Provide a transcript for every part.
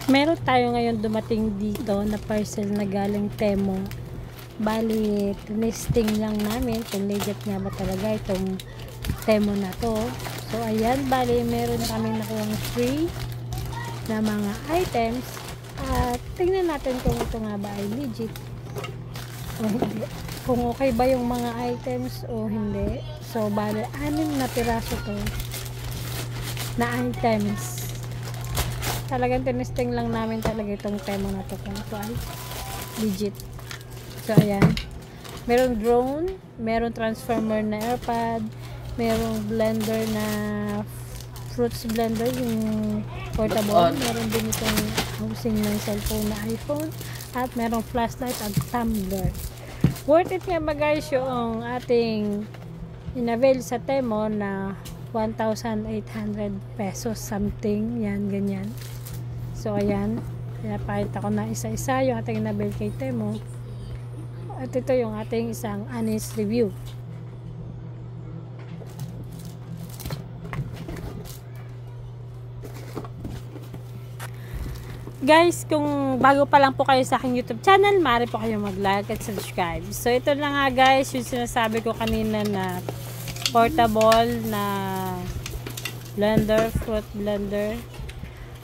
Meron tayo ngayon dumating dito na parcel na galing Temu. Bali, listing lang namin kung legit nga ba talaga itong Temu na to. So, ayan, bali, meron kami nakuhang free na mga items. At tingnan natin kung ito nga ba ay legit o hindi. Kung okay ba yung mga items o hindi. So, bali, 6 na piraso to na items. Talagang tinisting lang namin talaga itong Temu na to kung ito ay legit. So, ayan. Meron drone, meron transformer na AirPod, meron blender na fruits blender, yung portable. Meron din itong housing ng cellphone na iPhone. At merong flashlight at tumbler. Worth it nga ba guys yung ating in-avail sa Temu na 1,800 pesos something. Yan, ganyan. So, ayan. Pinapakita ko na isa-isa yung ating in-avail kay Temu. At ito yung ating isang honest review. Guys, kung bago pa lang po kayo sa aking YouTube channel, maaari po kayo mag-like at subscribe. So, ito na nga guys, yung sinasabi ko kanina na portable na blender, fruit blender.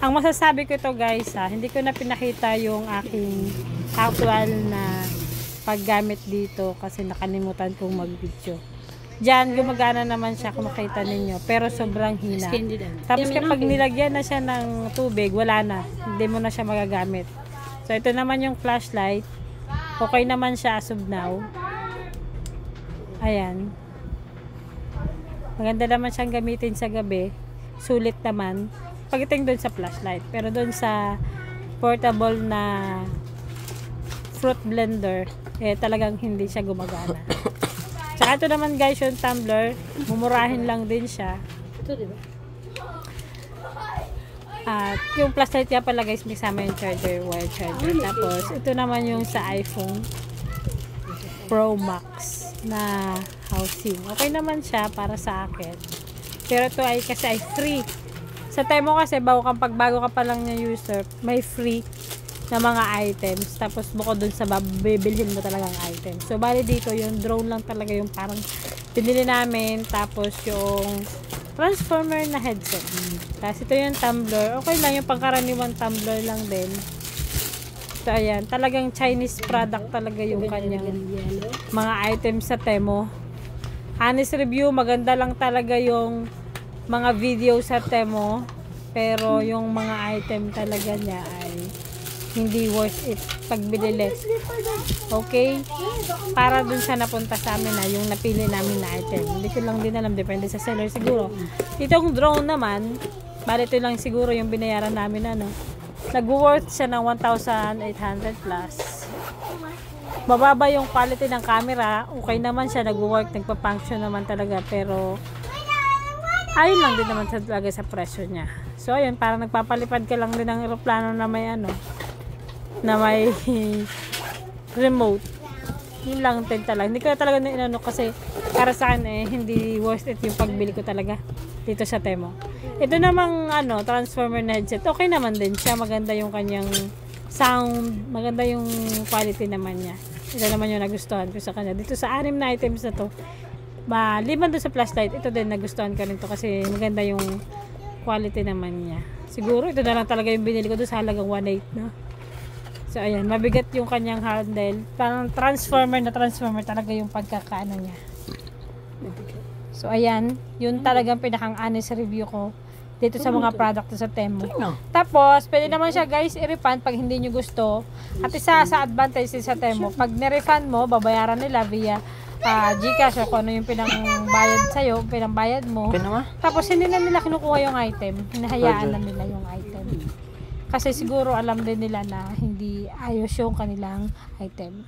Ang masasabi ko ito guys, hindi ko na pinakita yung aking actual na paggamit dito kasi nakalimutan kong mag-video. Diyan, gumagana naman siya kung makita ninyo. Pero sobrang hina. Tapos kapag nilagyan na siya ng tubig, wala na. Hindi mo na siya magagamit. So, ito naman yung flashlight. Okay naman siya as of now. Ayan. Maganda naman siyang gamitin sa gabi. Sulit naman. Pagdating doon sa flashlight. Pero doon sa portable na fruit blender, talagang hindi siya gumagana. Tsaka ito naman guys, yung tumbler, mumurahin lang din siya. Ito, diba? At yung flashlight niya pala guys, may sama yung charger, wire charger. Tapos, ito naman yung sa iPhone Pro Max na housing. Okay naman siya para sa akin. Pero ito ay kasi ay free. Sa Temu kasi, pagbago ka pa lang niya user, may free na mga items. Tapos bukod dun sa bibilhin mo talagang items. So, bali dito, yung drone lang talaga yung parang pinili namin. Tapos yung transformer na headset. Tapos ito yung tumbler. Okay lang, yung pangkaraniwan tumbler lang din. So, ayan. Talagang Chinese product talaga yung kanyang mga items sa Temu. Honest review, maganda lang talaga yung mga video sa Temu. Pero yung mga item talaga niya ay hindi worth it pag binili. Okay? Para dun sa napunta sa amin na yung napili namin na item. Hindi ko lang din alam. Depende sa seller siguro. Itong drone naman, bali ito lang siguro yung binayaran namin nag-worth siya ng 1,800 plus. Mababa yung quality ng camera. Okay naman siya. Nag-work. Nagpa-function naman talaga. Pero ayun lang din naman talaga sa presyo niya. So ayun, parang nagpapalipad ka lang din ng aeroplano na may na may remote. Yun lang din talaga. Hindi ko na talaga inano kasi para sa akin hindi worth it yung pagbili ko talaga dito sa Temu. Ito namang transformer na headset. Okay naman din siya. Maganda yung kanyang sound. Maganda yung quality naman niya. Ito naman yung nagustuhan ko sa kanya. Dito sa 6 na items na to, liban doon sa flashlight, ito din nagustuhan ko rin to kasi maganda yung quality naman niya. Siguro ito na lang talaga yung binili ko doon sa halagang 1.8 na. So, ayan. Mabigat yung kanyang handle. Parang transformer talaga yung pagkakaano niya. So, ayan. Yun talagang pinakang honest review ko dito sa mga product sa Temu. Tapos, pwede naman siya guys i-refund pag hindi nyo gusto. At isa sa advantage sa Temu, pag nirefund mo, babayaran nila via Gcash o kung ano yung pinangbayad sa'yo, pinangbayad mo. Tapos, hindi na nila kinukuha yung item. Hinahayaan na nila yung item. Kasi siguro alam din nila na hindi ayos yung kanilang item.